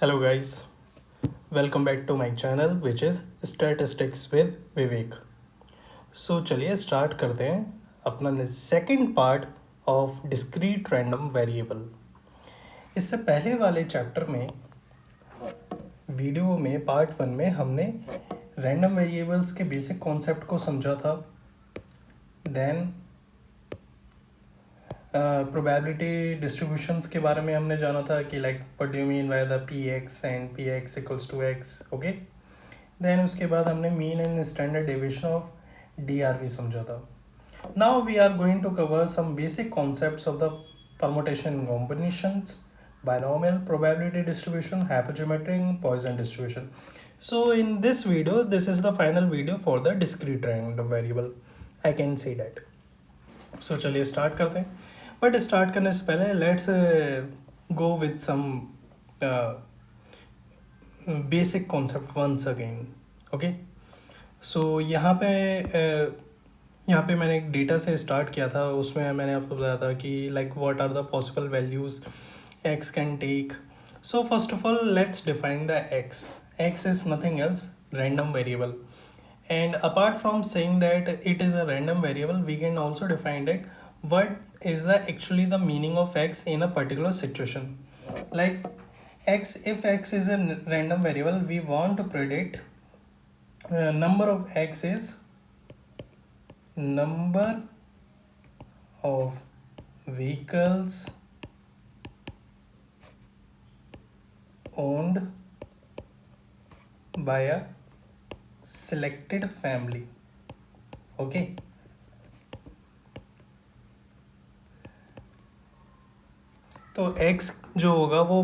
Hello guys, welcome back to my channel which is Statistics with Vivek. So चलिए start करते हैं अपना second part of discrete random variable. इससे पहले वाले चैप्टर में वीडियो में पार्ट 1 में हमने रैंडम वेरिएबल्स के बेसिक कॉन्सेप्ट को समझा था। देन प्रोबेबिलिटी डिस्ट्रीब्यूशंस के बारे में हमने जाना था कि like what do you mean by the P X and P X equals to X. Okay, then उसके बाद हमने mean and standard deviation of DRV समझा था। Now we are going to cover some basic concepts of the permutation and combinations, binomial probability distribution, hypergeometry, Poisson distribution. So in this video, this is the final video for the discrete random variable. I can say that. So चलिए start करते हैं, but start करने से पहले let's go with some basic concept once again. Okay, so यहाँ पे मैंने एक डेटा से स्टार्ट किया था। उसमें मैंने आपको बताया था कि like what are the possible values X can take. So first of all let's define the X. X is nothing else random variable, and apart from saying that it is a random variable, we can also define that what is the actually the meaning of x in a particular situation. Like x, if x is a random variable, we want to predict number of x is number of vehicles owned by a selected family. Okay, तो x जो होगा वो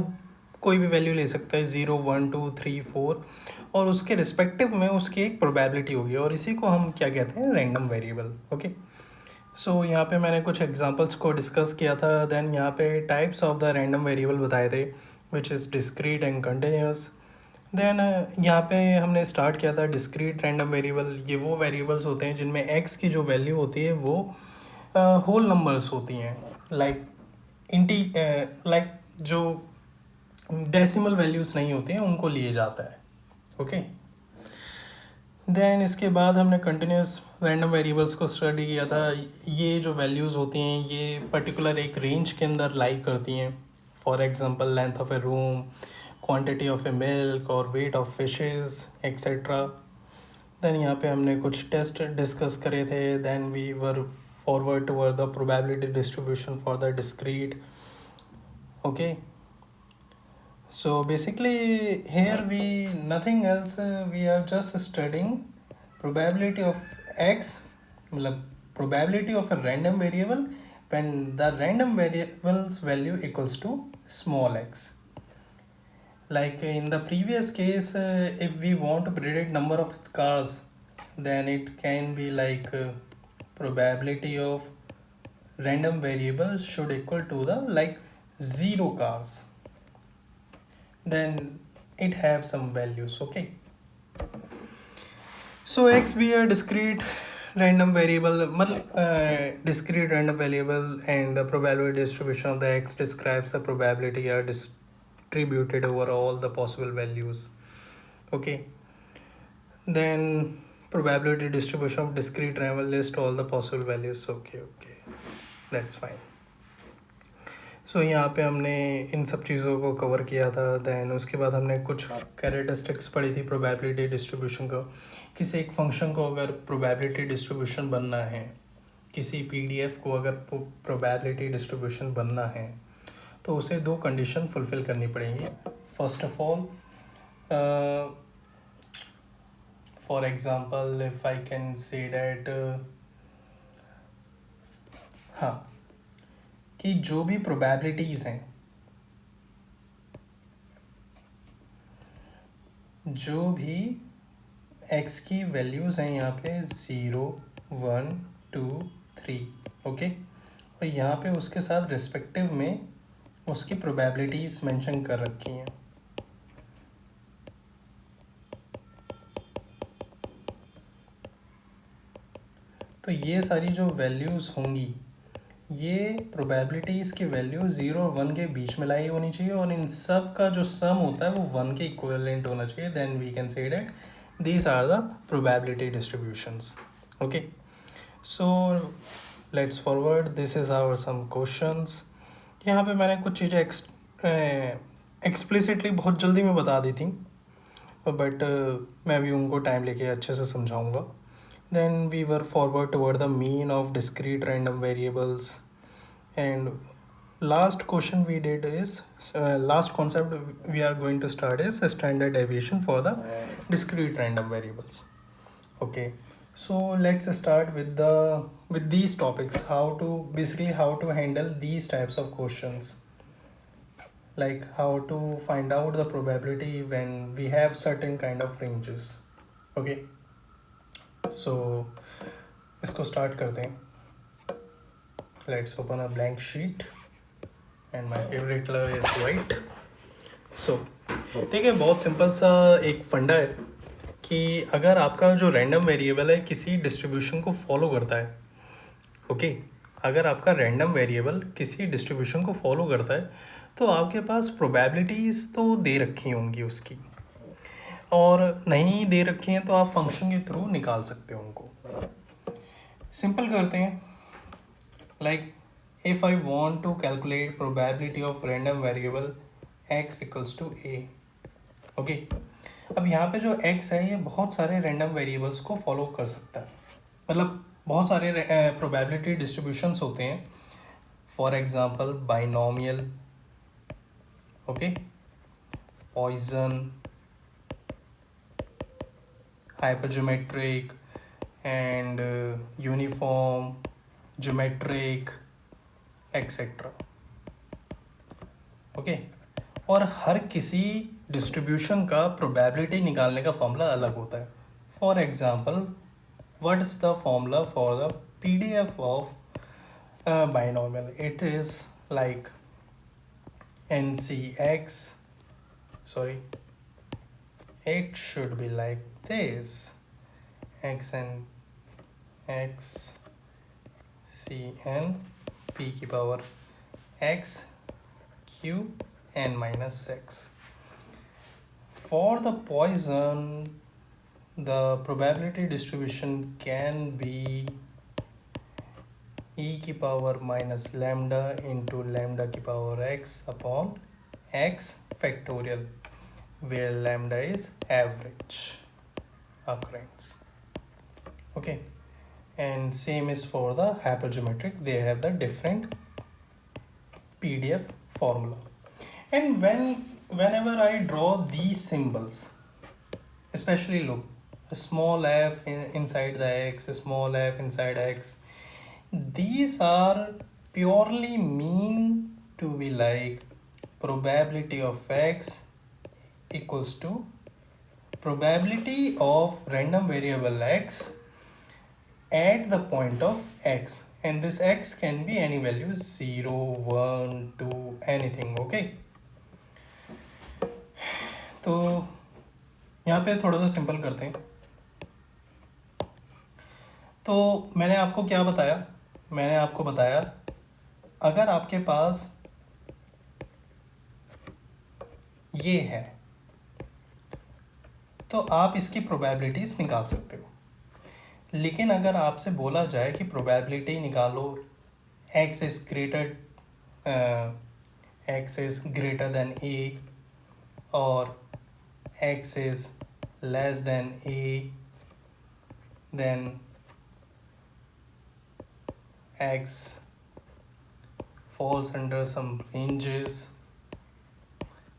कोई भी value ले सकता है, 0 1 2 3 4, और उसके रिस्पेक्टिव में उसकी एक प्रोबेबिलिटी होगी, और इसी को हम क्या कहते हैं, रैंडम वेरिएबल। ओके, सो यहाँ पे मैंने कुछ एग्जांपल्स को डिस्कस किया था। देन यहाँ पे types of the random variable बताए थे, which is discrete and continuous. Then यहाँ पे हमने स्टार्ट किया था डिस्क्रीट रैंडम वेरिएबल। ये वो वेरिएबल्स होते हैं जिनमें एक्स की जो वैल्यू होती है वो होल नंबर्स होती हैं, लाइक लाइक जो डेसिमल वैल्यूज़ नहीं होती हैं उनको लिए जाता है। ओके, देन इसके बाद हमने कंटिन्यूस रैंडम वेरिएबल्स को स्टडी किया था। ये जो वैल्यूज़ होती हैं ये पर्टिकुलर एक रेंज के अंदर लाई करती हैं। For example length of a room, quantity of a milk और weight of fishes etcetera. Then यहाँ पे हमने कुछ टेस्ट डिस्कस करे थे। Then we were forward toward the probability distribution for the discrete. Okay, so basically here we nothing else, we are just studying probability of x, मतलब probability of a random variable when the random variable's value equals to small x. Like in the previous case, if we want to predict number of cars, then it can be like probability of random variable should equal to the like 0 cars, then it have some values. Okay, so x be a discrete random variable, discrete random variable, and the probability distribution of the x describes the probability are distributed over all the possible values. Okay, then probability distribution of discrete random list all the possible values. Okay, that's fine. सो यहाँ पे हमने इन सब चीज़ों को cover किया था। Then उसके बाद हमने कुछ कैरेक्टरिस्टिक्स पढ़ी थी प्रोबेबिलिटी डिस्ट्रीब्यूशन का। किसी एक फंक्शन को अगर प्रोबेबिलिटी डिस्ट्रीब्यूशन बनना है, किसी PDF को अगर प्रोबेबिलिटी डिस्ट्रीब्यूशन बनना है, तो उसे दो कंडीशन फुलफ़िल करनी पड़ेंगी। First of all, for example if I can say that, हाँ, कि जो भी प्रोबेबिलिटीज़ हैं, जो भी x की वैल्यूज़ हैं यहाँ पे 0 1 2 3, ओके, और यहाँ पे उसके साथ रिस्पेक्टिव में उसकी प्रोबेबिलिटीज़ मेंशन कर रखी हैं। तो ये सारी जो वैल्यूज़ होंगी ये प्रोबेबिलिटीज़ की वैल्यू 0 और 1 के बीच में लाई होनी चाहिए और इन सब का जो सम होता है वो 1 के इक्विवेलेंट होना चाहिए. Then we can say that these are the probability distributions. Okay, so let's forward. This is our some questions. यहाँ पे मैंने कुछ चीज़ें एक्सप्लिसिटली बहुत जल्दी में बता दी थी, बट मैं भी उनको टाइम लेके अच्छे से समझाऊंगा. Then we were forward toward the mean of discrete random variables, and last question we did is last concept we are going to start is standard deviation for the discrete random variables. Okay, so let's start with these topics, how to handle these types of questions, like how to find out the probability when we have certain kind of ranges. Okay, so इसको start करते हैं. Let's open a blank sheet and my favorite color is white. So देखिए, बहुत simple सा एक फंडा है कि अगर आपका जो रैंडम वेरिएबल है किसी डिस्ट्रीब्यूशन को फॉलो करता है, ओके, अगर आपका रैंडम वेरिएबल किसी डिस्ट्रीब्यूशन को फॉलो करता है तो आपके पास प्रोबेबिलिटीज़ तो दे रखी होंगी उसकी, और नहीं दे रखी हैं तो आप फंक्शन के थ्रू निकाल सकते हो उनको. सिंपल करते हैं. Like if I want to calculate probability of random variable x equals to a. Okay, अब यहाँ पे जो x है ये बहुत सारे random variables को follow कर सकता है, मतलब बहुत सारे probability distributions होते हैं. For example binomial, okay, Poisson, hypergeometric and uniform, geometric etcetera. Okay, और हर किसी डिस्ट्रीब्यूशन का प्रोबेबिलिटी निकालने का फॉर्मूला अलग होता है. For example what is the formula for the PDF of binomial? It is like NCX, sorry, it should be like this: x and x cn p की power x q n minus x. For the Poisson, the probability distribution can be e की power minus lambda into lambda की power x upon x factorial, where lambda is average occurrence. Okay, and same is for the hypergeometric. They have the different PDF formula. And whenever I draw these symbols, especially look, a small f inside the x, a small f inside x, these are purely mean to be like probability of x equals to probability of random variable x at the point of x, and this x can be any value, 0, 1, 2, anything. Okay, तो यहाँ पे थोड़ा सा simple करते हैं. तो मैंने आपको क्या बताया? मैंने आपको बताया अगर आपके पास ये है तो आप इसकी प्रोबेबिलिटीज निकाल सकते हो. लेकिन अगर आपसे बोला जाए कि प्रोबेबिलिटी निकालो x is greater than a और x is less than a, then x falls under some ranges,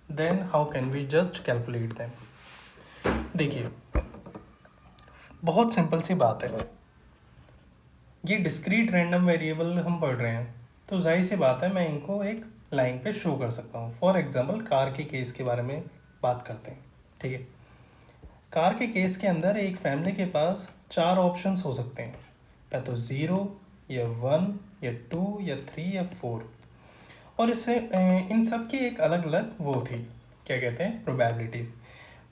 then how can we just calculate them? देखिए, बहुत सिंपल सी बात है. ये डिस्क्रीट रैंडम वेरिएबल हम पढ़ रहे हैं तो जाहिर सी बात है मैं इनको एक लाइन पे शो कर सकता हूँ. फॉर एग्जांपल कार के केस के बारे में बात करते हैं. ठीक है, कार के केस के अंदर एक फैमिली के पास 4 ऑप्शंस हो सकते हैं, या तो 0 या 1 या 2 या 3 या 4. और इससे इन सब की एक अलग अलग वो थी, क्या कहते हैं, प्रोबेबिलिटीज़.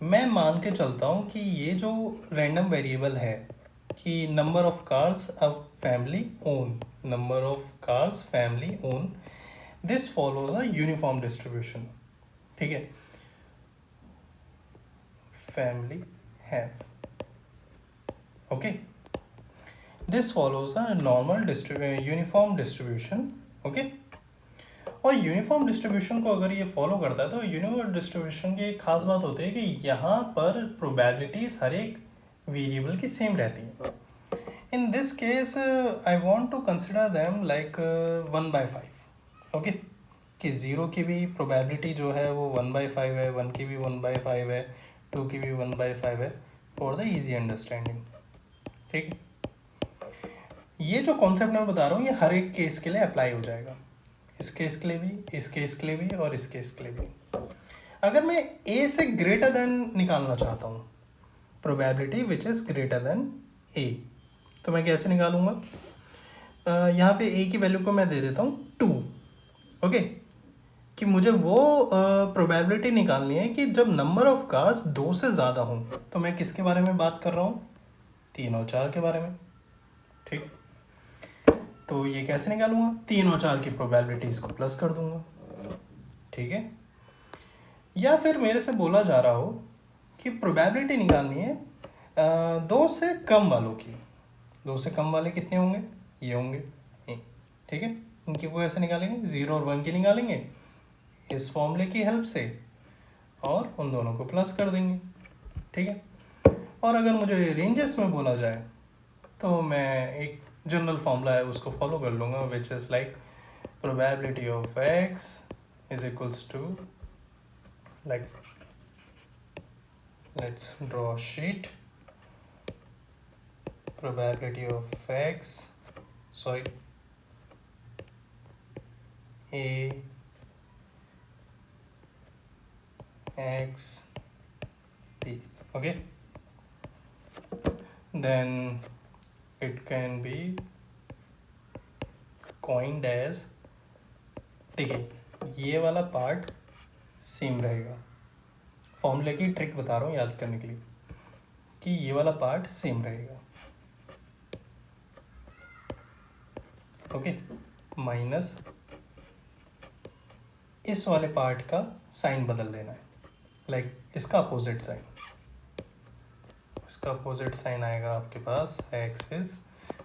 मैं मान के चलता हूँ कि ये जो रैंडम वेरिएबल है कि number of cars a family own, number of cars family own, this follows a uniform distribution. ठीक है, family have, okay, this follows a normal uniform distribution, okay. और यूनिफॉर्म डिस्ट्रीब्यूशन को अगर ये फॉलो करता है तो यूनिफॉर्म डिस्ट्रीब्यूशन की एक खास बात होती है कि यहाँ पर प्रोबेबिलिटीज हर एक वेरिएबल की सेम रहती हैं. In this case I want to consider them like 1/5, okay, कि 0 की भी प्रोबेबिलिटी जो है वो 1/5 है, 1 की भी 1/5 है, 2 की भी 1/5 है, फॉर द ईजी अंडरस्टैंडिंग. ठीक है, ये जो कॉन्सेप्ट मैं बता रहा हूँ ये हर एक केस के लिए अप्लाई हो जाएगा. इस केस के लिए भी, इस केस के लिए भी और इस केस के लिए भी. अगर मैं a से ग्रेटर देन निकालना चाहता हूँ, probability which is greater than a, तो मैं कैसे निकालूंगा? यहाँ पे a की वैल्यू को मैं दे देता हूँ 2, ओके, कि मुझे वो प्रोबेबिलिटी निकालनी है कि जब नंबर ऑफ कार्स 2 से ज़्यादा हों. तो मैं किसके बारे में बात कर रहा हूँ? 3 और 4 के बारे में. ठीक, तो ये कैसे निकालूंगा? 3 और 4 की प्रोबेबिलिटीज़ को प्लस कर दूंगा. ठीक है, या फिर मेरे से बोला जा रहा हो कि प्रोबेबिलिटी निकालनी है 2 से कम वालों की. 2 से कम वाले कितने होंगे? ये होंगे. ठीक है, इनकी को ऐसे निकालेंगे, 0 और 1 की निकालेंगे इस फॉर्मूले की हेल्प से और उन दोनों को प्लस कर देंगे. ठीक है, और अगर मुझे रेंजेस में बोला जाए तो मैं एक जनरल फॉर्मूला है उसको फॉलो कर लूँगा, which is like probability of x is equals to, like let's draw sheet, probability of x, sorry, a x p, okay, then it can be coined as, देखिए ये वाला पार्ट सेम रहेगा. फॉर्मूले की ट्रिक बता रहा हूँ याद करने के लिए कि ये वाला पार्ट सेम रहेगा, ओके, माइनस इस वाले पार्ट का साइन बदल देना है, लाइक इसका अपोजिट साइन. इसका अपोजिट साइन आएगा आपके पास x इज,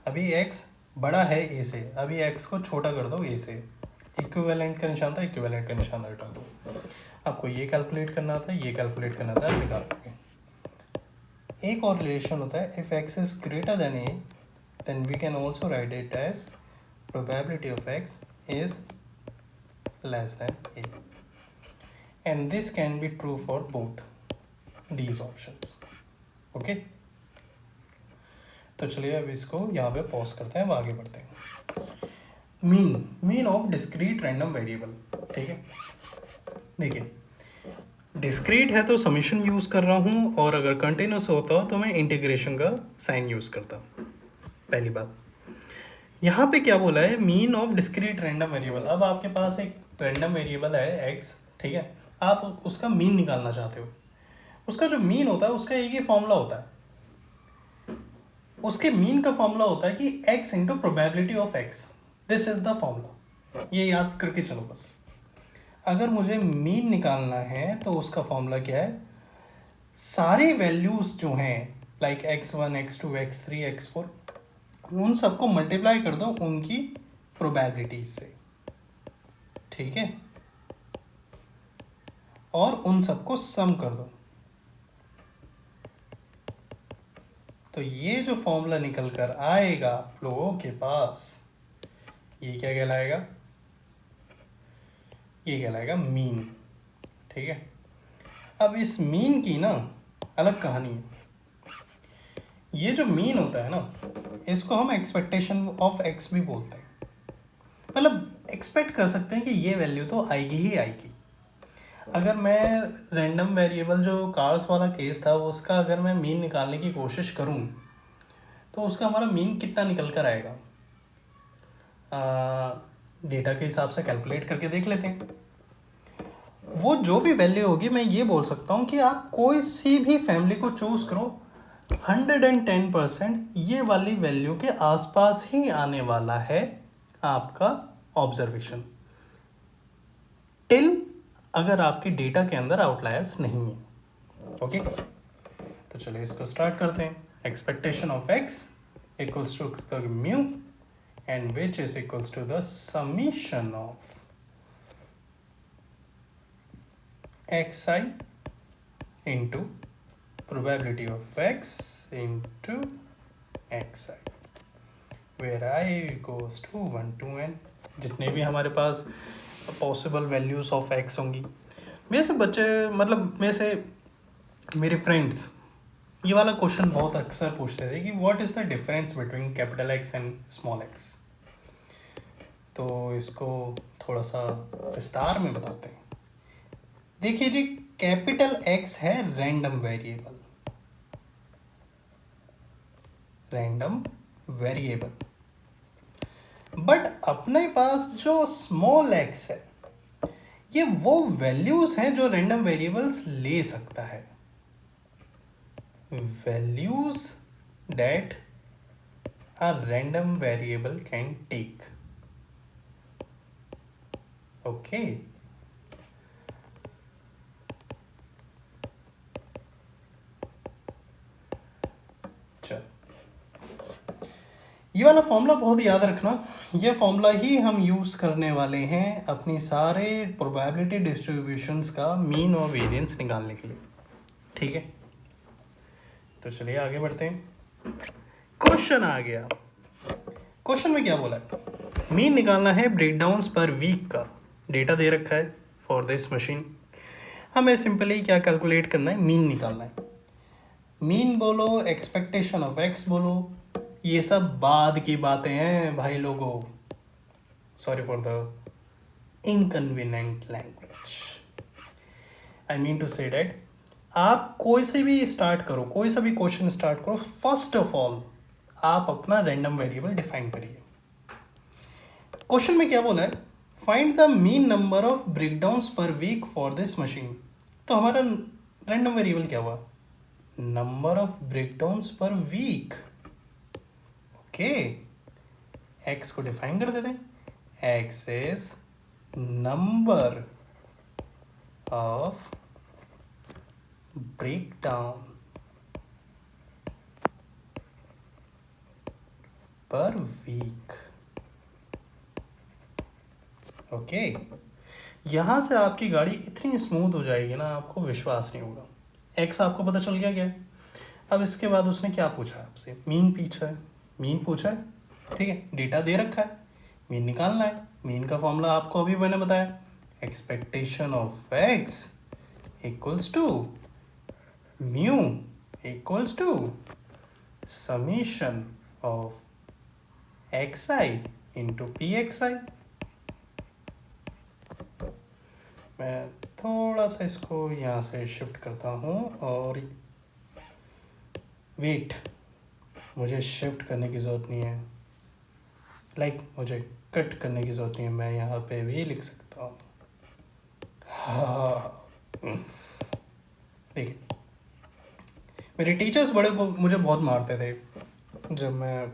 अभी x बड़ा है a से, अभी x को छोटा कर दो a से. इक्विवेलेंट का निशान था, इक्विवेलेंट का निशान हटा दो. आपको ये कैलकुलेट करना था, ये कैलकुलेट करना था, आप निकाल लोगे. एक और रिलेशन होता है, if x is greater than a then we can also write it as probability of x is less than a, and this can be true for both these options. Okay, तो चलिए अब इसको यहाँ पे pause करते हैं, अब आगे बढ़ते हैं. Mean of discrete random variable. ठीक है, देखिए डिस्क्रीट है तो समीशन यूज़ कर रहा हूँ, और अगर कंटिन्यूस होता हो तो मैं इंटीग्रेशन का साइन यूज़ करता. पहली बात, यहाँ पे क्या बोला है? Mean of discrete random variable. अब आपके पास एक रैंडम वेरिएबल है x, ठीक है, आप उसका मीन निकालना चाहते हो. उसका जो मीन होता है उसका एक ही फॉर्मूला होता है. उसके मीन का फॉर्मूला होता है कि x into probability of x. This is the formula, ये याद करके चलो बस. अगर मुझे मीन निकालना है तो उसका फॉर्मूला क्या है? सारे वैल्यूज जो हैं like x1 x2 x3 x4 उन सबको मल्टीप्लाई कर दो उनकी प्रोबेबिलिटीज से. ठीक है, और उन सबको सम कर दो. तो ये जो फॉर्मूला निकल कर आएगा आप लोगों के पास, ये क्या कहलाएगा? ये कहलाएगा मीन. ठीक है, अब इस मीन की ना अलग कहानी है. ये जो मीन होता है ना, इसको हम एक्सपेक्टेशन ऑफ एक्स भी बोलते हैं. मतलब एक्सपेक्ट कर सकते हैं कि ये वैल्यू तो आएगी ही आएगी. अगर मैं रैंडम वेरिएबल जो कार्स वाला केस था उसका अगर मैं मीन निकालने की कोशिश करूं तो उसका हमारा मीन कितना निकल कर आएगा? डेटा के हिसाब से कैलकुलेट करके देख लेते हैं. वो जो भी वैल्यू होगी, मैं ये बोल सकता हूँ कि आप कोई सी भी फैमिली को चूज़ करो, 110% ये वाली वैल्यू के आसपास ही आने वाला है आपका ऑब्जर्वेशन टिल अगर आपके डेटा के अंदर आउटलायर्स नहीं है। ओके, तो चलिए इसको स्टार्ट करते हैं। Expectation of X equals to the mu and which is equals to the summation of X I into probability of X into X I, where I goes to 1 to n। जितने भी हमारे पास possible values of X होंगी, मेरे से बच्चे मतलब मेरे से मेरे फ्रेंड्स ये वाला क्वेश्चन बहुत अक्सर पूछते थे कि what is the difference between capital x and small x. तो इसको थोड़ा सा विस्तार में बताते हैं। देखिए जी, कैपिटल एक्स है random variable, random variable, but अपने पास जो स्मॉल एक्स है ये वो वैल्यूज हैं जो रैंडम वेरिएबल्स ले सकता है, values that a random variable can take। okay, चल ये वाला फॉर्मूला बहुत याद रखना। ये फॉर्मूला ही हम यूज़ करने वाले हैं अपनी सारे प्रोबेबिलिटी डिस्ट्रीब्यूशंस का मीन और वेरिएंस निकालने के लिए। ठीक है, तो चलिए आगे बढ़ते हैं। क्वेश्चन आ गया। क्वेश्चन में क्या बोला है? मीन निकालना है ब्रेकडाउन्स पर वीक का। डेटा दे रखा है फॉर दिस मशीन, हमें सिंपली क्या कैलकुलेट करना है, मीन निकालना है। मीन बोलो, एक्सपेक्टेशन ऑफ एक्स बोलो, ये सब बाद की बातें हैं भाई लोगों। Sorry for the inconvenient language. I mean to say that आप कोई से भी स्टार्ट करो, कोई सा भी क्वेश्चन स्टार्ट करो, फर्स्ट ऑफ ऑल आप अपना रैंडम वेरिएबल डिफाइन करिए। क्वेश्चन में क्या बोला है? Find the mean number of breakdowns per week for this machine. तो हमारा रैंडम वेरिएबल क्या हुआ? Number of breakdowns per week. Okay, X को डिफाइन कर देते हैं। X is number of breakdown per week. Okay, यहां से आपकी गाड़ी इतनी स्मूथ हो जाएगी ना, आपको विश्वास नहीं होगा। एक्स आपको पता चल गया क्या? अब इसके बाद उसने क्या पूछा है आपसे? मीन पूछा है, मीन पूछा है, ठीक है, डेटा दे रखा है, मीन निकालना है। मीन का फॉर्मूला आपको अभी मैंने बताया, expectation of X equals to mu equals to summation of X I into P X I. मैं थोड़ा सा इसको यहाँ से शिफ्ट करता हूँ और वेट, मुझे शिफ्ट करने की ज़रूरत नहीं है, मुझे कट करने की ज़रूरत नहीं है, मैं यहाँ पे भी लिख सकता हूँ। हाँ, देखिए मेरे टीचर्स मुझे बहुत मारते थे जब मैं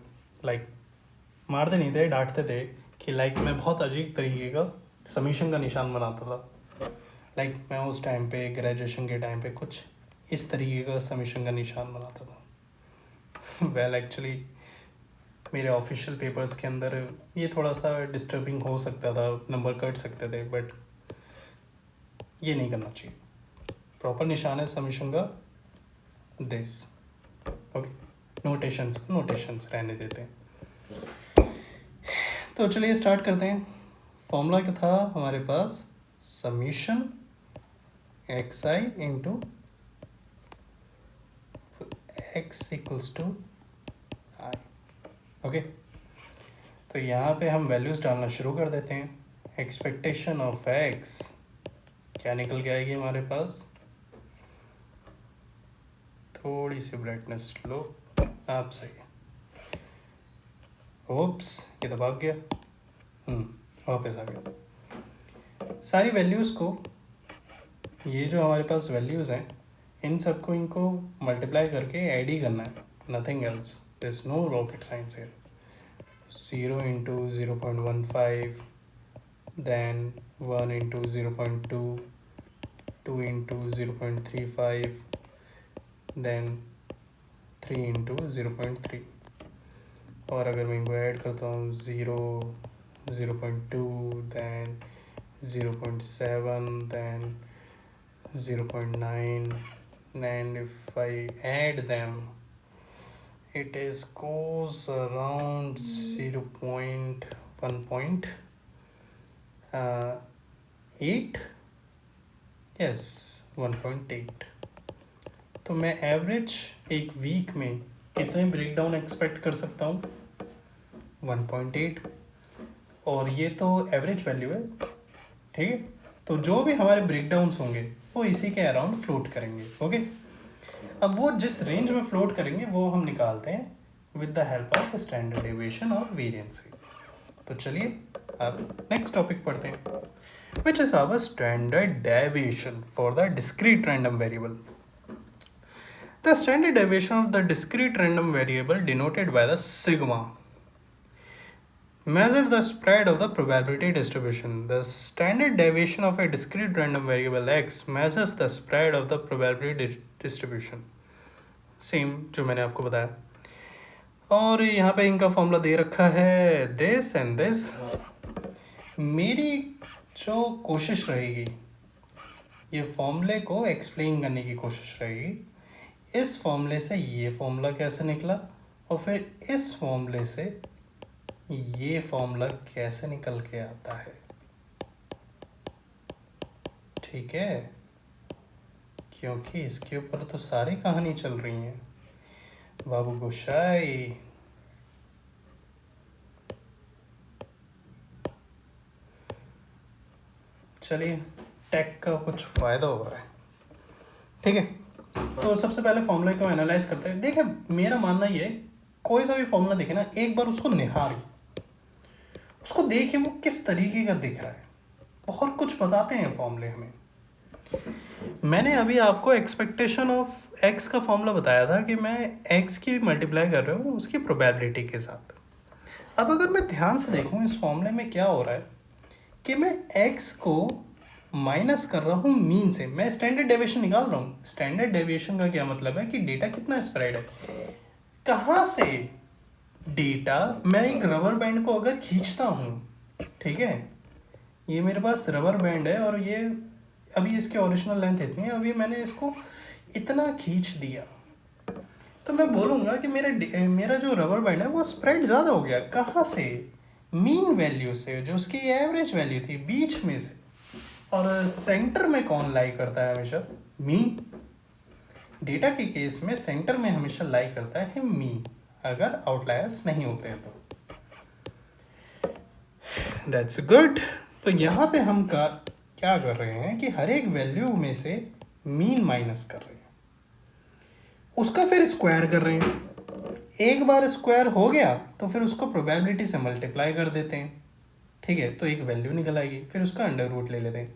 मारते नहीं थे, डांटते थे कि मैं बहुत अजीब तरीके का समीशन का निशान बनाता था। मैं उस टाइम पे ग्रेजुएशन के टाइम पे कुछ इस तरीके का समीशन का निशान बनाता था। वेल एक्चुअली मेरे ऑफिशियल पेपर्स के अंदर ये थोड़ा सा डिस्टर्बिंग हो सकता था, नंबर कट सकते थे, बट ये नहीं करना चाहिए। प्रॉपर निशान है समीशन का दिस। ओके, नोटेशंस रहने देते हैं। तो चलिए स्टार्ट करते हैं। फॉर्मूला क्या था हमारे पास? Summation X I into X equals to I. Okay, तो यहाँ पे हम वैल्यूज़ डालना शुरू कर देते हैं। एक्सपेक्टेशन ऑफ एक्स क्या निकल के आएगी हमारे पास? थोड़ी सी ब्राइटनेस लो आप, सही। ओप्स, ये तो भाग गया, वापस आ गया। सारी वैल्यूज़ को, ये जो हमारे पास वैल्यूज़ हैं, इन सबको इनको मल्टीप्लाई करके ऐड ही करना है, nothing else, there is no rocket science here. 0 into 0.15, then 1 into 0.2, 2 into 0.35, then 3 into 0.3. और अगर मैं इनको ऐड करता हूँ 0.2, then 0.7, then 0.9, and if I add them, it is goes around 0.1.8, yes 1.8. तो मैं एवरेज एक वीक में कितने ब्रेकडाउन एक्सपेक्ट कर सकता हूँ? 1.8. और ये तो एवरेज वैल्यू है, ठीक है। तो जो भी हमारे ब्रेकडाउन्स होंगे वो इसी के अराउंड फ्लोट करेंगे, ओके। अब वो जिस रेंज में फ्लोट करेंगे वो हम निकालते हैं with the help of standard deviation और वेरिएंसी। तो चलिए अब नेक्स्ट टॉपिक पढ़ते हैं, which is our standard deviation for the discrete random variable. The standard deviation of the discrete random variable denoted by the sigma measure the spread of the probability distribution. The standard deviation of a discrete random variable x measures the spread of the probability distribution. Same जो मैंने आपको बताया। और यहाँ पे इनका formula दे रखा है दिस एंड दिस। मेरी जो कोशिश रहेगी ये फॉर्मूले को एक्सप्लेन करने की कोशिश रहेगी, इस फॉर्मूले से ये फॉर्मूला कैसे निकला और फिर इस फॉर्मूले से ये फॉर्मूला कैसे निकल के आता है, ठीक है। क्योंकि इसके ऊपर तो सारी कहानी चल रही है बाबू गोसाई। चलिए टेक का कुछ फ़ायदा हो रहा है, ठीक है। तो सबसे पहले फॉर्मूले को एनालाइज करते हैं। देखिए मेरा मानना ये है, कोई सा भी फॉर्मूला दिखे ना, एक बार उसको निहार, उसको देखिए वो किस तरीके का दिख रहा है। बहुत कुछ बताते हैं फॉर्मूले हमें। मैंने अभी आपको एक्सपेक्टेशन ऑफ एक्स का फॉर्मूला बताया था कि मैं एक्स की मल्टीप्लाई कर रहा हूँ उसकी प्रोबेबिलिटी के साथ। अब अगर मैं ध्यान से देखूँ इस फॉर्मूले में क्या हो रहा है कि मैं एक्स को माइनस कर रहा हूँ मीन से, मैं स्टैंडर्ड डेविएशन निकाल रहा हूँ। स्टैंडर्ड डेविएशन का क्या मतलब है कि डेटा कितना स्प्रेड है, कहाँ से डेटा। मैं एक रबर बैंड को अगर खींचता हूँ, ठीक है, ये मेरे पास रबर बैंड है और ये अभी इसकी ओरिजिनल लेंथ इतनी है, अभी मैंने इसको इतना खींच दिया, तो मैं बोलूँगा कि मेरा जो रबर बैंड है वो स्प्रेड ज़्यादा हो गया। कहाँ से? मीन वैल्यू से, जो उसकी एवरेज वैल्यू थी, बीच में से। और सेंटर में कौन लाई करता है हमेशा? मीन। डेटा के केस में सेंटर में हमेशा लाई करता है मीन, अगर आउटलायर्स नहीं होते हैं तो। That's good. तो यहाँ पे हम क्या कर रहे हैं कि हर एक वैल्यू में से मीन माइनस कर रहे हैं, उसका फिर स्क्वायर कर रहे हैं। एक बार स्क्वायर हो गया तो फिर उसको प्रोबेबिलिटी से मल्टीप्लाई कर देते हैं, ठीक है। तो एक वैल्यू निकल आएगी, फिर उसका अंडर रूट ले लेते हैं।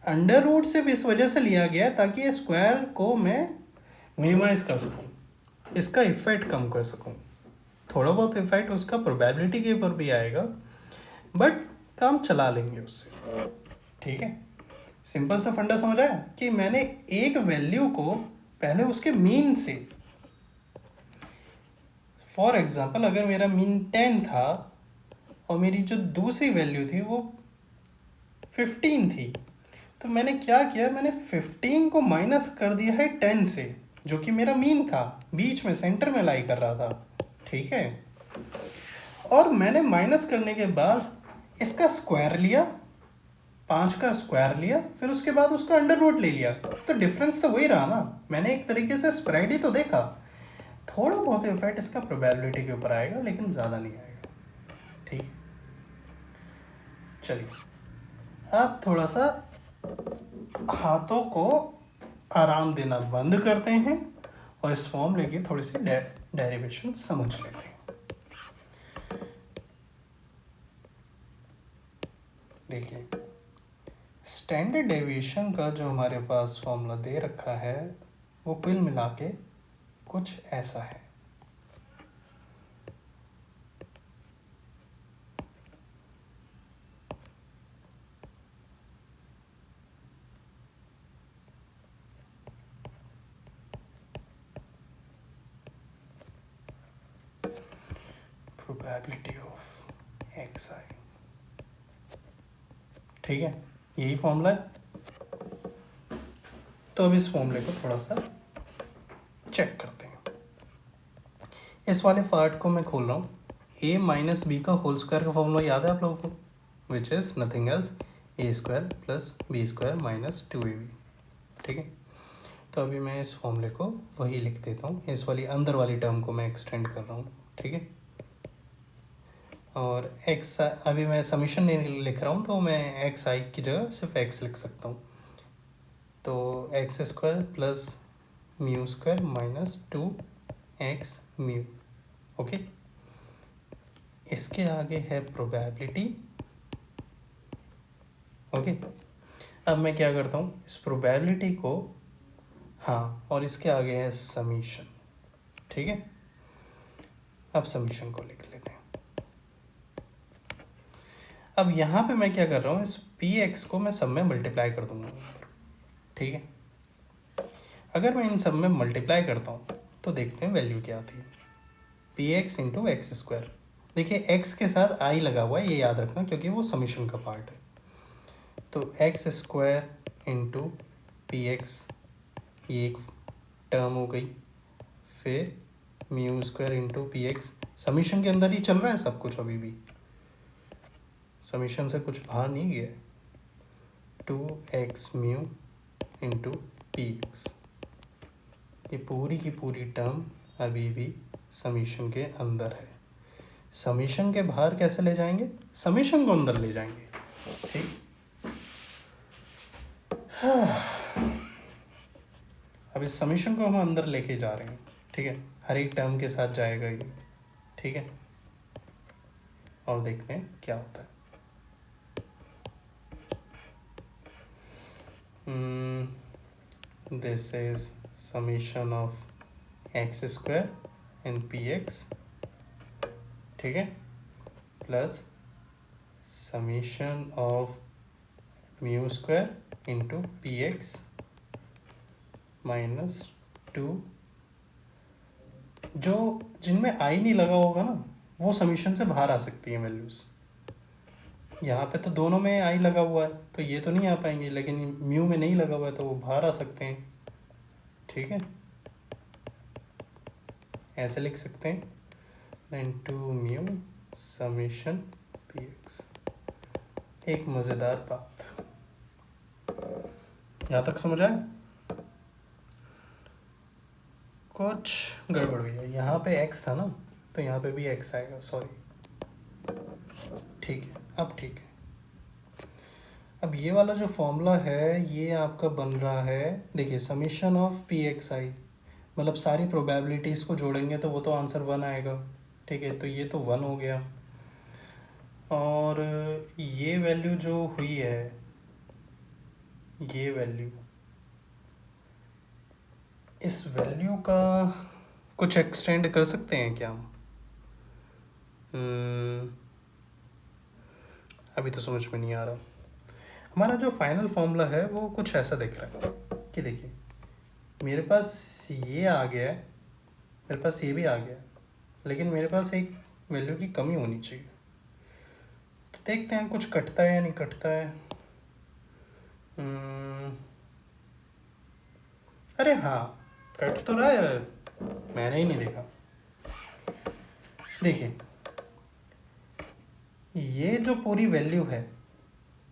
अंडर रूट सिर्फ इस वजह से लिया गया ताकि ये स्क्वायर को मैं मिनिमाइज कर सकूं, इसका इफेक्ट कम कर सकूं। थोड़ा बहुत इफेक्ट उसका प्रोबेबिलिटी के ऊपर भी आएगा, बट काम चला लेंगे उससे, ठीक है। सिंपल सा फंडा समझ आया कि मैंने एक वैल्यू को पहले उसके मीन से, फॉर एग्जांपल अगर मेरा मीन 10 था और मेरी जो दूसरी वैल्यू थी वो 15 थी, तो मैंने क्या किया, मैंने 15 को माइनस कर दिया है 10 से, जो कि मेरा मीन था, बीच में सेंटर में लाई कर रहा था, ठीक है। और मैंने माइनस करने के बाद इसका स्क्वायर लिया, 5 का स्क्वायर लिया, फिर उसके बाद उसका अंडर रूट ले लिया, तो डिफरेंस तो वही रहा ना। मैंने एक तरीके से स्प्रेड ही तो देखा। थोड़ा बहुत इफेक्ट इसका प्रोबेबिलिटी के ऊपर आएगा, लेकिन ज़्यादा नहीं आएगा, ठीक है। चलिए अब थोड़ा सा हाथों को आराम देना बंद करते हैं और इस फॉर्मूले की थोड़ी सी डेरिवेशन समझ लेते हैं। देखिए स्टैंडर्ड डेविएशन का जो हमारे पास फॉर्मूला दे रखा है वो कुल मिला के कुछ ऐसा है। प्रोबेबिलिटी ऑफ एक्स आई। ठीक है, यही फॉर्मूला है। तो अब इस फॉर्मूले को थोड़ा सा चेक करते हैं। इस वाले पार्ट को मैं खोल रहा हूँ। a माइनस बी का होल स्क्वायर का फॉर्मूला याद है आप लोगों को, which is nothing else a square plus B square minus 2ab। ठीक है, तो अभी मैं इस फॉर्मूले को वही लिख देता हूँ, इस वाली अंदर वाली टर्म को मैं एक्सटेंड कर रहा हूँ। ठीक है, और एक्स अभी मैं समीशन नहीं लिख रहा हूँ, तो मैं एक्स आई की जगह सिर्फ एक्स लिख सकता हूँ। तो x square plus mu square minus 2x mu. Okay, इसके आगे है प्रोबेबिलिटी। ओके, अब मैं क्या करता हूँ, इस प्रोबेबिलिटी को, हाँ, और इसके आगे है समीशन। ठीक है, अब समीशन को लिख लेते हैं। अब यहाँ पे मैं क्या कर रहा हूँ, इस पी एक्स को मैं सब में मल्टीप्लाई कर दूंगा। ठीक है, अगर मैं इन सब में मल्टीप्लाई करता हूँ तो देखते हैं वैल्यू क्या आती है। P x into x square, देखिए एक्स के साथ आई लगा हुआ है, ये याद रखना क्योंकि वो समीशन का पार्ट है। तो x square into P x, ये एक टर्म हो गई। फिर mu square into P x, summation के अंदर ही चल रहा है सब कुछ, अभी भी समीशन से कुछ बाहर नहीं गया। 2x mu into P x, ये पूरी की पूरी टर्म अभी भी समीशन के अंदर है। समीशन के बाहर कैसे ले जाएंगे, समीशन को अंदर ले जाएंगे। ठीक, अब इस समीशन को हम अंदर लेके जा रहे हैं। ठीक है, हर एक टर्म के साथ जाएगा ये। ठीक है, और देखते हैं क्या होता है। This is summation of x square and P x. ठीक है, plus summation of mu square into P x minus 2। जो जिनमें आई नहीं लगा होगा ना, वो समीशन से बाहर आ सकती हैं वैल्यूज़। यहाँ पे तो दोनों में आई लगा हुआ है, तो ये तो नहीं आ पाएंगे, लेकिन म्यू में नहीं लगा हुआ है तो वो बाहर आ सकते हैं। ठीक है, ऐसे लिख सकते हैं, then 2 mu summation P X. एक मज़ेदार बात, यहाँ तक समझ आया? कुछ गड़बड़ हुई है, यहाँ पे x था ना, तो यहाँ पे भी x आएगा, सॉरी। ठीक है, अब ठीक है। अब ये वाला जो फॉर्मूला है ये आपका बन रहा है, देखिए समीशन ऑफ पी एक्स आई, मतलब सारी प्रोबेबिलिटीज़ को जोड़ेंगे तो वो तो आंसर 1 आएगा। ठीक है, तो ये तो 1 हो गया। और ये वैल्यू जो हुई है, ये वैल्यू, इस वैल्यू का कुछ एक्सटेंड कर सकते हैं क्या हम? अभी तो समझ में नहीं आ रहा। हमारा जो फाइनल फॉर्मूला है वो कुछ ऐसा दिख रहा है कि देखिए, मेरे पास ये आ गया है, मेरे पास ये भी आ गया है, लेकिन मेरे पास एक वैल्यू की कमी होनी चाहिए। तो देखते हैं कुछ कटता है या नहीं कटता है। अरे हाँ, कट तो रहा है, मैंने ही नहीं देखा। देखिए, ये जो पूरी वैल्यू है,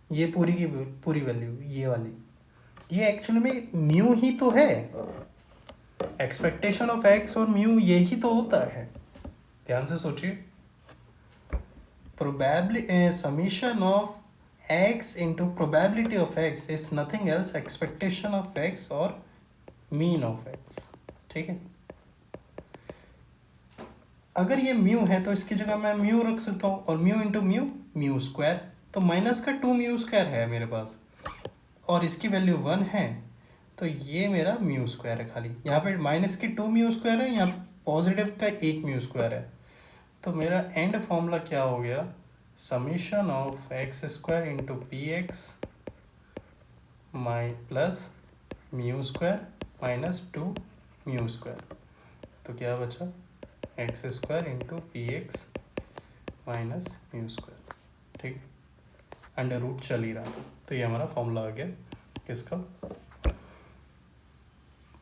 ये पूरी की पूरी वैल्यू, ये वाली, ये एक्चुअली में म्यू ही तो है। एक्सपेक्टेशन ऑफ एक्स और म्यू यही तो होता है। ध्यान से सोचिए, probably summation of X into probability of x is nothing else expectation of x और मीन ऑफ एक्स। ठीक है, अगर ये म्यू है तो इसकी जगह मैं म्यू रख सकता हूँ, और mu into mu mu square, तो माइनस का 2 म्यू स्क्वायर है मेरे पास, और इसकी वैल्यू 1 है, तो ये मेरा म्यू स्क्वायर है खाली। यहाँ पे माइनस की 2 म्यू स्क्वायर है, यहाँ पॉजिटिव का 1 म्यू स्क्वायर है। तो मेरा एंड फॉर्मूला क्या हो गया, summation of x square into P x my plus mu square minus 2 mu square. तो क्या बचा, x square into P x minus mu square, ठीक है, अंडर रूट चल ही रहा था। तो ये हमारा फॉर्मूला आ गया किसका,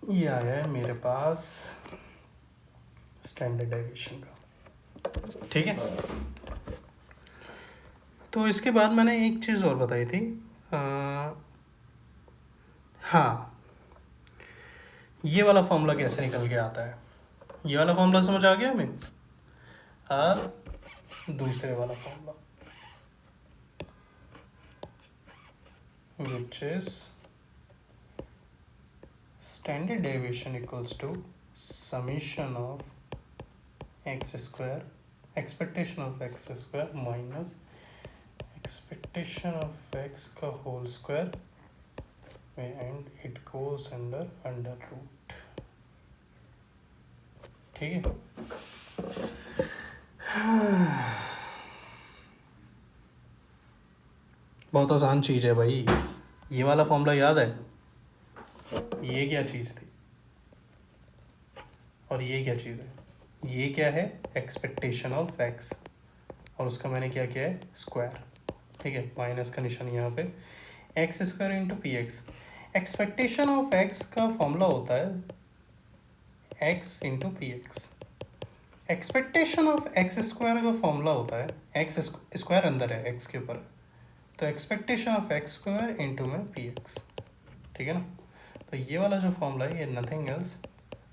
ये आया है मेरे पास स्टैंडर्ड डेविएशन का, ठीक है। तो इसके बाद मैंने एक चीज़ और बताई थी, हाँ, ये वाला फॉर्मूला कैसे निकल के आता है, ये वाला फॉर्मूला समझ आ गया हमें। अब दूसरे वाला formula which is standard deviation equals to summation of x square, expectation of x square minus expectation of x का whole square and it goes under root, ठीक है। बहुत आसान चीज़ है भाई, ये वाला फॉर्मूला याद है, ये क्या चीज़ थी और ये क्या चीज़ है, ये क्या है एक्सपेक्टेशन ऑफ एक्स और उसका मैंने क्या किया है स्क्वायर, ठीक है, माइनस का निशान यहाँ पे, x square into P x. Expectation of x का फॉर्मूला होता है x into P x, expectation of x square का फॉर्मूला होता है एक्स स्क्वायर अंदर है एक्स के ऊपर, तो expectation of x square into में पी एक्स, ठीक है ना। तो ये वाला जो फॉर्मूला है ये nothing else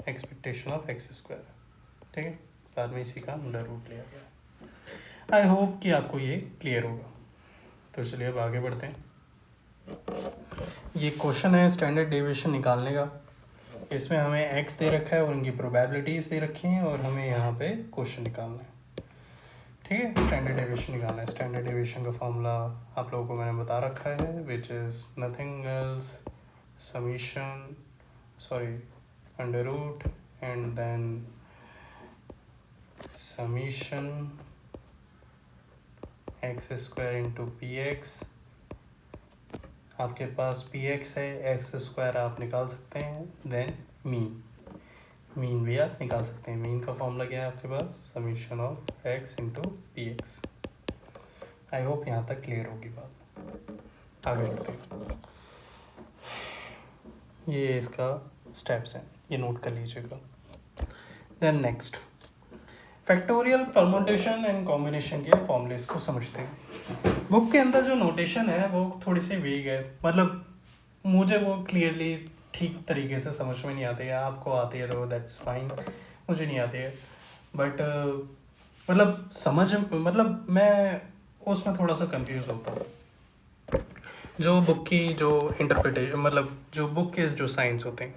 expectation of x square, ठीक है, बाद में इसी का अंडर रूट लिया गया। आई होप कि आपको ये क्लियर होगा। तो चलिए अब आगे बढ़ते हैं। ये क्वेश्चन है स्टैंडर्ड डेविएशन निकालने का, इसमें हमें एक्स दे रखा है और उनकी प्रोबेबिलिटीज़ दे रखी हैं और हमें यहाँ पे क्वेश्चन निकालना है, ठीक है, स्टैंडर्ड डेविएशन निकालना है। स्टैंडर्ड डेविएशन का फॉर्मूला आप लोगों को मैंने बता रखा है, which is nothing else summation under root and then summation X square into P X. आपके पास पी एक्स है, एक्स स्क्वायर आप निकाल सकते हैं, देन मीन भी आप निकाल सकते हैं। मीन का फॉर्मूला क्या है आपके पास, summation of X into P X. I hope यहाँ तक क्लियर होगी बात। आगे बढ़ते हैं, ये इसका स्टेप्स हैं, ये नोट कर लीजिएगा। Then next factorial, permutation and combination के फॉर्मूलेस को समझते हैं। बुक के अंदर जो नोटेशन है वो थोड़ी सी वीक है, मतलब मुझे वो क्लियरली ठीक तरीके से समझ में नहीं आती है, आपको आती है तो दैट्स फाइन, मुझे नहीं आती है, बट मतलब मतलब मैं उसमें थोड़ा सा कंफ्यूज होता हूँ। जो बुक की जो इंटरप्रिटेशन, मतलब जो बुक के जो साइंस होते हैं,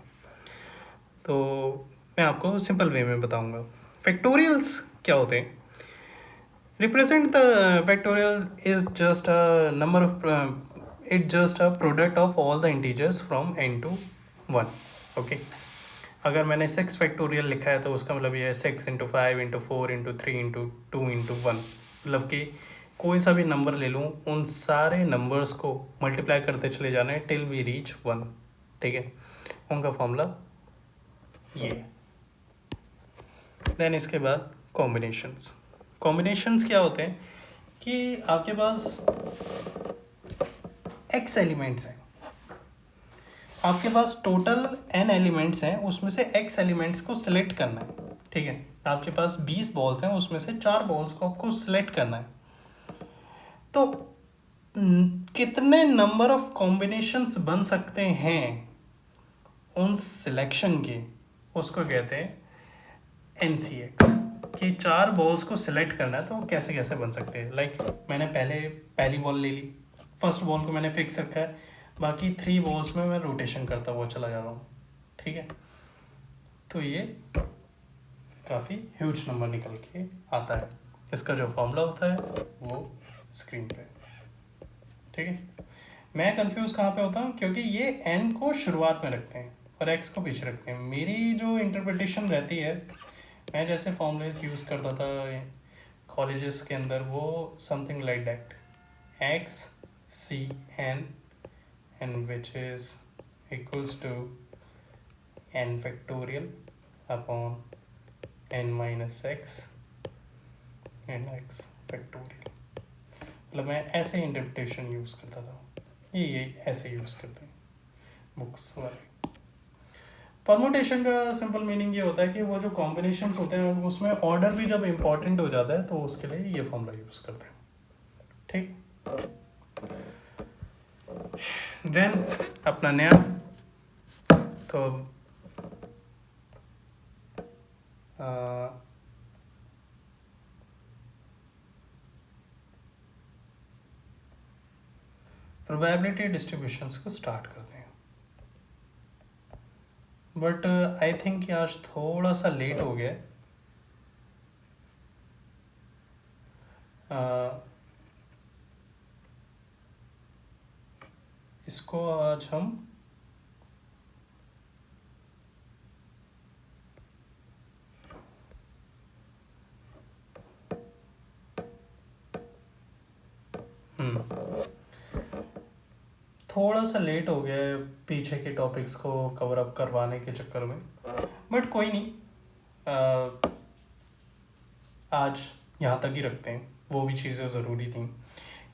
तो मैं आपको सिंपल वे में बताऊंगा। फैक्टोरियल्स क्या होते हैं, represent the factorial is just a number of it just a product of all the integers from n to 1, okay. अगर मैंने 6 फैक्टोरियल लिखा है तो उसका मतलब ये है 6 into 5 into 4 into 3 into 2 into 1, मतलब कि कोई सा भी नंबर ले लूँ, उन सारे नंबर्स को मल्टीप्लाई करते चले जाना है टिल वी रीच 1, ठीक है। उनका फॉर्मूला ये। देन इसके बाद कॉम्बिनेशंस क्या होते हैं कि आपके पास x एलिमेंट्स हैं, आपके पास टोटल n एलिमेंट्स हैं, उसमें से x एलिमेंट्स को सिलेक्ट करना है, ठीक है। आपके पास 20 बॉल्स हैं, उसमें से 4 बॉल्स को आपको सिलेक्ट करना है। तो कितने नंबर ऑफ कॉम्बिनेशंस बन सकते हैं उन सिलेक्शन के, उसको कहते हैं NCX, कि 4 बॉल्स को सिलेक्ट करना है तो कैसे कैसे बन सकते हैं। लाइक मैंने पहली बॉल ले ली, फर्स्ट बॉल को मैंने फिक्स रखा है, बाकी 3 बॉल्स में मैं रोटेशन करता हुआ चला जा रहा हूँ, ठीक है। तो ये काफ़ी ह्यूज नंबर निकल के आता है। इसका जो फॉर्मूला होता है वो स्क्रीन पे, ठीक है। मैं कंफ्यूज कहाँ पे होता हूँ, क्योंकि ये n को शुरुआत में रखते हैं और x को पीछे रखते हैं। मेरी जो इंटरप्रिटेशन रहती है, मैं जैसे फॉर्मूलेस यूज़ करता था कॉलेजेस के अंदर, वो something like that, x c n and which is equals to n factorial upon n minus x and x factorial, मतलब मैं ऐसे इंटरप्रिटेशन यूज़ करता था, ये ऐसे यूज़ करते हैं बुक्स वाले। परमुटेशन का सिंपल मीनिंग ये होता है कि वो जो कॉम्बिनेशंस होते हैं उसमें ऑर्डर भी जब इम्पोर्टेंट हो जाता है तो उसके लिए ये फॉर्मूला यूज़ करते हैं, ठीक। देन अपना नया, तो प्रोबेबिलिटी डिस्ट्रीब्यूशंस को स्टार्ट करते हैं। बट आई थिंक आज थोड़ा सा लेट हो गया है। इसको आज हम थोड़ा सा लेट हो गया है पीछे के टॉपिक्स को कवर अप करवाने के चक्कर में, बट कोई नहीं, आज यहाँ तक ही रखते हैं। वो भी चीज़ें ज़रूरी थी,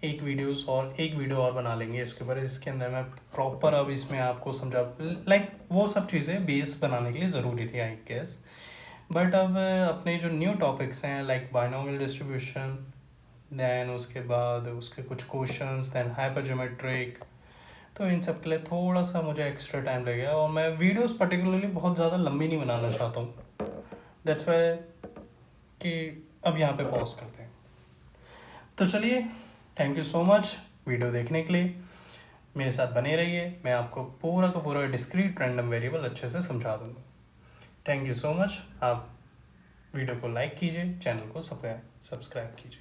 एक वीडियो और बना लेंगे इसके ऊपर। इसके अंदर मैं प्रॉपर अब इसमें आपको समझा, लाइक वो सब चीज़ें बेस बनाने के लिए ज़रूरी थी आई गेस। बट अब अपने जो न्यू टॉपिक्स हैं लाइक बाइनोमियल डिस्ट्रीब्यूशन, देन उसके बाद उसके कुछ क्वेश्चंस, देन हाइपरज्योमेट्रिक, तो इन सब के लिए थोड़ा सा मुझे एक्स्ट्रा टाइम लगेगा। और मैं वीडियोस पर्टिकुलरली बहुत ज़्यादा लंबी नहीं बनाना चाहता हूँ, दैट्स वाई कि अब यहाँ पे पॉज करते हैं। तो चलिए, thank you so much video देखने के लिए, मेरे साथ बने रहिए, मैं आपको पूरा का पूरा डिस्क्रीट रैंडम वेरिएबल अच्छे से समझा दूँगा। Thank you so much. आप वीडियो को लाइक कीजिए, चैनल को सब्सक्राइब कीजिए।